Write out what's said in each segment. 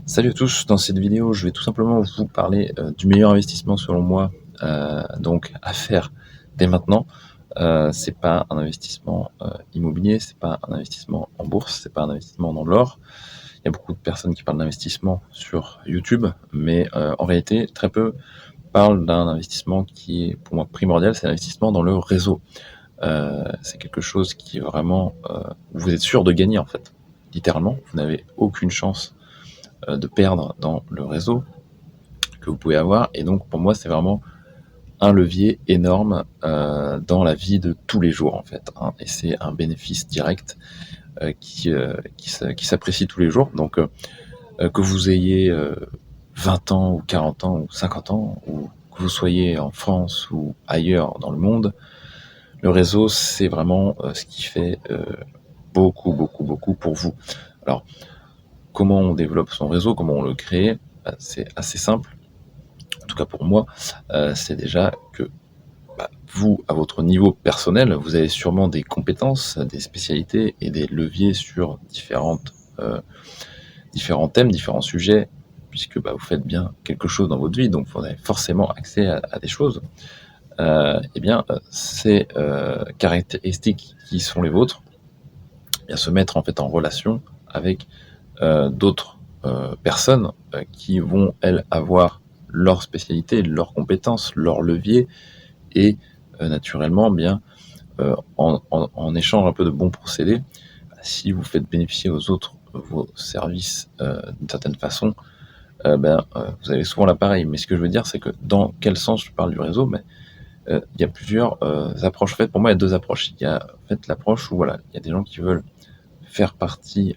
Salut à tous, dans cette vidéo, je vais tout simplement vous parler du meilleur investissement selon moi, donc à faire dès maintenant. C'est pas un investissement immobilier, c'est pas un investissement en bourse, c'est pas un investissement dans l'or. Il y a beaucoup de personnes qui parlent d'investissement sur YouTube, mais en réalité, très peu parlent d'un investissement qui est pour moi primordial, c'est l'investissement dans le réseau. C'est quelque chose qui est vraiment, vous êtes sûr de gagner en fait, littéralement. Vous n'avez aucune chance de perdre dans le réseau que vous pouvez avoir. Et donc, pour moi, c'est vraiment un levier énorme dans la vie de tous les jours, en fait, hein. Et c'est un bénéfice direct qui s'apprécie tous les jours. Donc, que vous ayez 20 ans ou 40 ans ou 50 ans, ou que vous soyez en France ou ailleurs dans le monde, le réseau, c'est vraiment ce qui fait beaucoup, beaucoup, beaucoup pour vous. Alors, comment on développe son réseau, comment on le crée? C'est assez simple. En tout cas pour moi, c'est déjà que vous, à votre niveau personnel, vous avez sûrement des compétences, des spécialités et des leviers sur différents thèmes, différents sujets, puisque vous faites bien quelque chose dans votre vie, donc vous avez forcément accès à des choses. Ces caractéristiques qui sont les vôtres, bien se mettre en fait en relation avec d'autres personnes qui vont, elles, avoir leur spécialité, leurs compétences, leurs leviers, et naturellement, en échange un peu de bons procédés, si vous faites bénéficier aux autres vos services d'une certaine façon, vous avez souvent l'appareil. Mais ce que je veux dire, c'est que dans quel sens je parle du réseau, mais il y a plusieurs approches. En fait, pour moi, il y a deux approches. Il y a en fait l'approche où voilà, il y a des gens qui veulent faire partie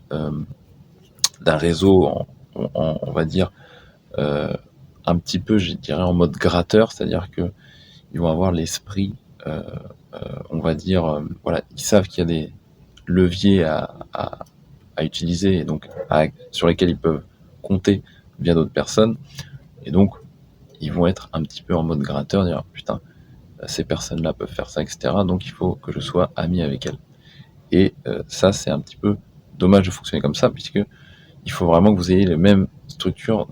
d'un réseau on va dire un petit peu, je dirais, en mode gratteur, c'est-à-dire que ils vont avoir l'esprit, on va dire, voilà, ils savent qu'il y a des leviers à utiliser, et donc sur lesquels ils peuvent compter via d'autres personnes, et donc ils vont être un petit peu en mode gratteur, dire putain, ces personnes-là peuvent faire ça, etc. Donc il faut que je sois ami avec elles. Et ça, c'est un petit peu dommage de fonctionner comme ça, puisque il faut vraiment que vous ayez les mêmes structures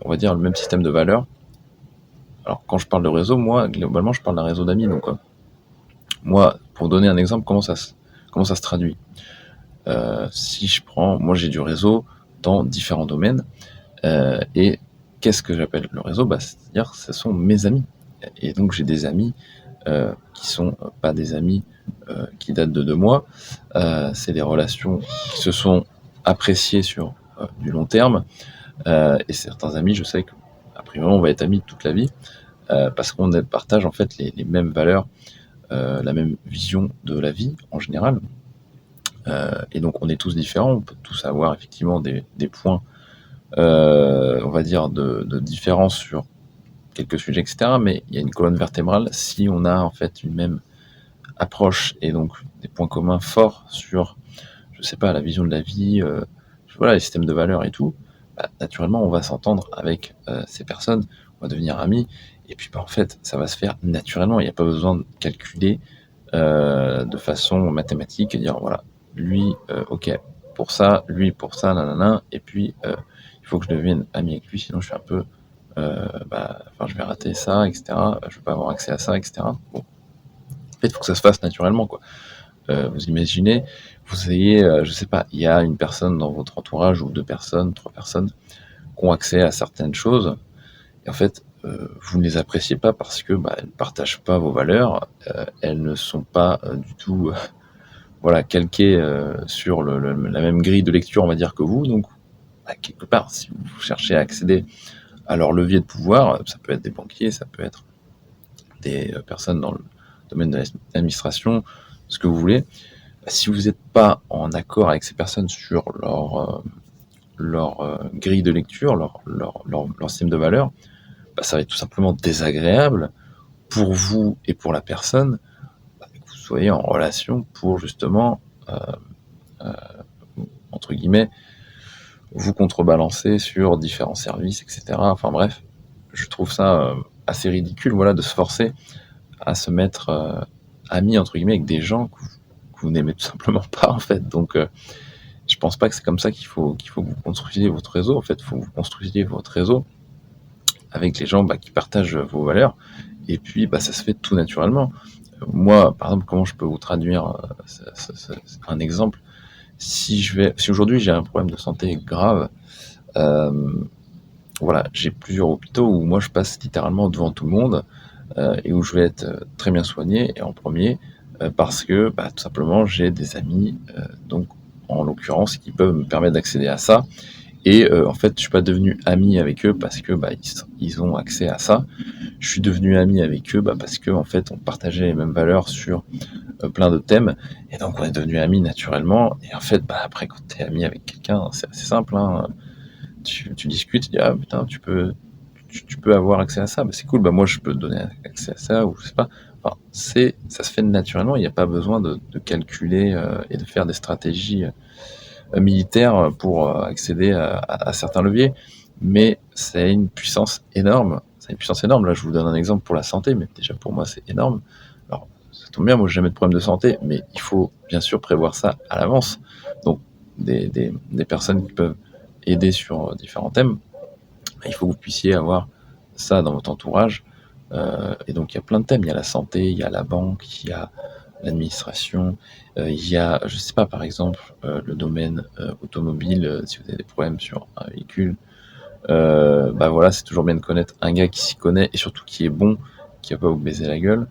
on va dire, le même système de valeurs. Alors quand je parle de réseau, moi, globalement, je parle d'un réseau d'amis. Donc moi, pour donner un exemple, comment ça se traduit? Si je prends, moi j'ai du réseau dans différents domaines, et qu'est-ce que j'appelle le réseau? C'est-à-dire ce sont mes amis. Et donc j'ai des amis qui sont pas des amis qui datent de 2 mois, c'est des relations qui se sont appréciées sur du long terme, et certains amis, je sais qu'a priori on va être amis toute la vie, parce qu'on partage en fait les mêmes valeurs, la même vision de la vie en général. Et donc on est tous différents, on peut tous avoir effectivement des points, on va dire, de différence sur quelques sujets, etc. Mais il y a une colonne vertébrale. Si on a en fait une même approche et donc des points communs forts sur, je sais pas, la vision de la vie, voilà, les systèmes de valeurs et tout, naturellement on va s'entendre avec ces personnes, on va devenir amis, et puis en fait ça va se faire naturellement. Il n'y a pas besoin de calculer de façon mathématique et dire voilà, lui ok pour ça, lui pour ça, nanana, et puis il faut que je devienne ami avec lui, sinon je suis un peu je vais rater ça, etc. Je vais pas avoir accès à ça, etc. Bon, en fait il faut que ça se fasse naturellement, quoi. Vous imaginez, vous ayez, je sais pas, il y a une personne dans votre entourage, ou 2 personnes, 3 personnes, qui ont accès à certaines choses, et en fait, vous ne les appréciez pas parce que elles ne partagent pas vos valeurs, elles ne sont pas du tout voilà, calquées sur la même grille de lecture, on va dire, que vous. Donc, quelque part, si vous cherchez à accéder à leur levier de pouvoir, ça peut être des banquiers, ça peut être des personnes dans le domaine de l'administration, ce que vous voulez. Si vous n'êtes pas en accord avec ces personnes sur leur grille de lecture, leur système de valeurs, ça va être tout simplement désagréable pour vous et pour la personne, que vous soyez en relation pour justement, entre guillemets, vous contrebalancer sur différents services, etc. Enfin bref, je trouve ça assez ridicule, voilà, de se forcer à se mettre ami, entre guillemets, avec des gens que vous n'aimez tout simplement pas, en fait. Donc je je pense pas que c'est comme ça qu'il faut que vous construisiez votre réseau. En fait, il faut que vous construisiez votre réseau avec les gens, qui partagent vos valeurs et puis, ça se fait tout naturellement. Moi, par exemple, comment je peux vous traduire, un exemple? Si aujourd'hui j'ai un problème de santé grave, voilà, j'ai plusieurs hôpitaux où moi je passe littéralement devant tout le monde, et où je vais être très bien soigné et en premier, parce que tout simplement j'ai des amis, donc en l'occurrence, qui peuvent me permettre d'accéder à ça. Et en fait, je suis pas devenu ami avec eux parce que ils ont accès à ça. Je suis devenu ami avec eux parce que en fait, on partageait les mêmes valeurs sur plein de thèmes. Et donc, on est devenu amis naturellement. Et en fait, après, quand tu es ami avec quelqu'un, c'est assez simple. Hein. Tu discutes, tu dis ah putain, tu peux avoir accès à ça. C'est cool. Moi, je peux te donner accès à ça ou je sais pas. Enfin, ça se fait naturellement. Il n'y a pas besoin de calculer et de faire des stratégies militaires pour accéder à certains leviers, mais c'est une puissance énorme. C'est une puissance énorme. Là, je vous donne un exemple pour la santé, mais déjà pour moi, c'est énorme. Alors, ça tombe bien, moi, j'ai jamais de problème de santé, mais il faut bien sûr prévoir ça à l'avance. Donc, des personnes qui peuvent aider sur différents thèmes, il faut que vous puissiez avoir ça dans votre entourage. Et donc, il y a plein de thèmes. Il y a la santé, il y a la banque, il y a l'administration, il y a, je sais pas, par exemple, le domaine automobile, si vous avez des problèmes sur un véhicule, voilà, c'est toujours bien de connaître un gars qui s'y connaît et surtout qui est bon, qui va pas vous baiser la gueule.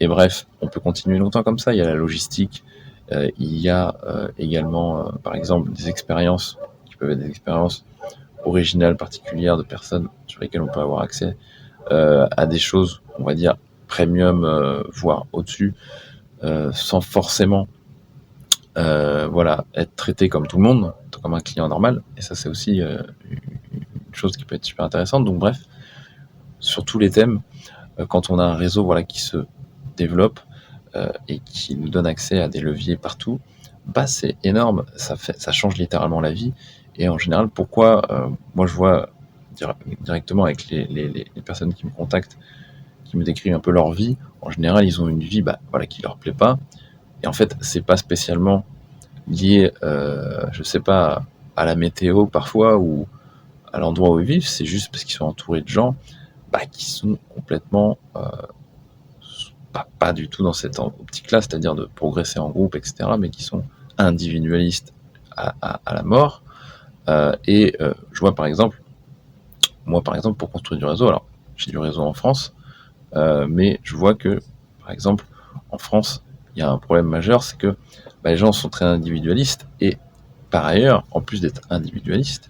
Et bref, on peut continuer longtemps comme ça. Il y a la logistique, il y a également, par exemple, des expériences qui peuvent être des expériences originales, particulières de personnes sur lesquelles on peut avoir accès à des choses, on va dire, premium, voire au-dessus, sans forcément être traité comme tout le monde, comme un client normal. Et ça, c'est aussi une chose qui peut être super intéressante. Donc bref, sur tous les thèmes, quand on a un réseau qui se développe et qui nous donne accès à des leviers partout, c'est énorme, ça change littéralement la vie. Et en général, pourquoi moi je vois directement avec les personnes qui me contactent, qui me décrivent un peu leur vie, en général ils ont une vie qui leur plaît pas. Et en fait, c'est pas spécialement lié, je sais pas, à la météo parfois ou à l'endroit où ils vivent, c'est juste parce qu'ils sont entourés de gens qui sont complètement pas du tout dans cette optique-là, c'est-à-dire de progresser en groupe, etc., mais qui sont individualistes à la mort. Je vois par exemple, moi par exemple, pour construire du réseau, alors j'ai du réseau en France, mais je vois que, par exemple, en France, il y a un problème majeur, c'est que les gens sont très individualistes, et par ailleurs, en plus d'être individualistes,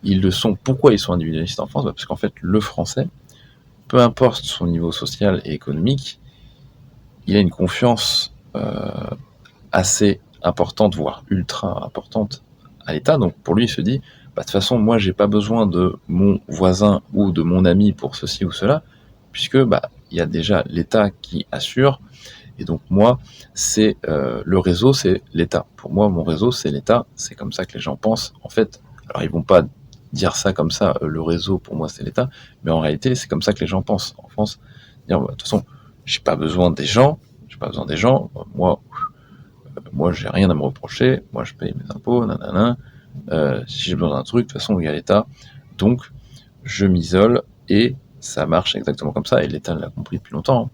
ils le sont. Pourquoi ils sont individualistes en France? Parce qu'en fait, le français, peu importe son niveau social et économique, il a une confiance assez importante, voire ultra importante à l'État. Donc pour lui, il se dit, de toute façon, moi, j'ai pas besoin de mon voisin ou de mon ami pour ceci ou cela, puisque il y a déjà l'État qui assure. Et donc moi, c'est le réseau, c'est l'État. Pour moi, mon réseau, c'est l'État. C'est comme ça que les gens pensent. En fait, alors ils vont pas dire ça comme ça, le réseau, pour moi, c'est l'État. Mais en réalité, c'est comme ça que les gens pensent. En France, dire, de toute façon, j'ai pas besoin des gens. Moi, j'ai rien à me reprocher. Moi, je paye mes impôts, nanana. Si j'ai besoin d'un truc, de toute façon, il y a l'État. Donc, je m'isole et ça marche exactement comme ça. Et l'État l'a compris depuis longtemps.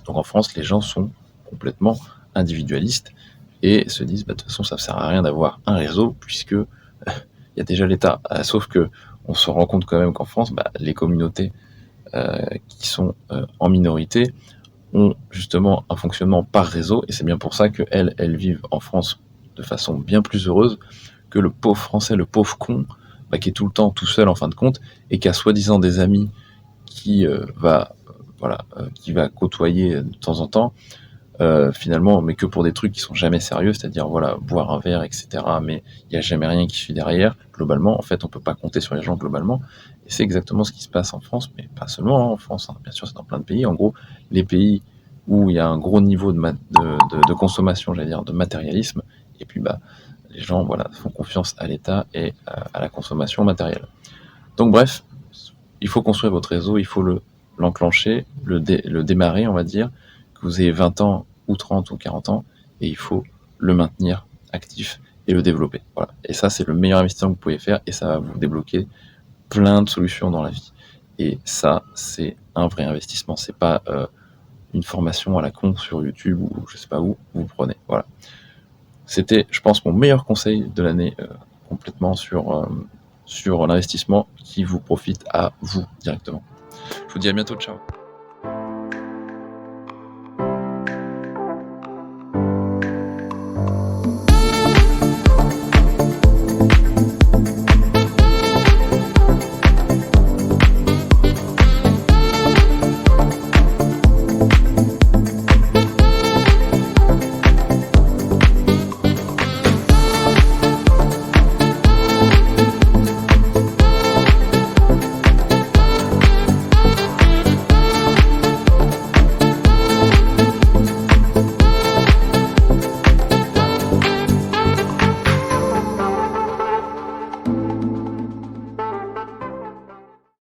Donc en France, les gens sont complètement individualistes et se disent de toute façon, ça ne sert à rien d'avoir un réseau puisque il y a déjà l'État. Sauf que on se rend compte quand même qu'en France, les communautés qui sont en minorité ont justement un fonctionnement par réseau, et c'est bien pour ça qu'elles vivent en France de façon bien plus heureuse que le pauvre français, le pauvre con, qui est tout le temps tout seul en fin de compte, et qui a soi-disant des amis qui qui va côtoyer de temps en temps, finalement, mais que pour des trucs qui sont jamais sérieux, c'est-à-dire boire un verre, etc. Mais il n'y a jamais rien qui suit derrière. Globalement, en fait, on peut pas compter sur les gens globalement. Et c'est exactement ce qui se passe en France, mais pas seulement en France, hein. Bien sûr, c'est dans plein de pays. En gros, les pays où il y a un gros niveau de consommation, j'allais dire, de matérialisme, et puis les gens font confiance à l'État et à la consommation matérielle. Donc bref, il faut construire votre réseau, il faut l'enclencher, le démarrer, on va dire, que vous ayez 20 ans ou 30 ou 40 ans, et il faut le maintenir actif et le développer. Voilà. Et ça, c'est le meilleur investissement que vous pouvez faire et ça va vous débloquer plein de solutions dans la vie. Et ça, c'est un vrai investissement. C'est pas une formation à la con sur YouTube ou je sais pas où vous prenez. Voilà. C'était, je pense, mon meilleur conseil de l'année complètement sur l'investissement qui vous profite à vous directement. Je vous dis à bientôt, ciao.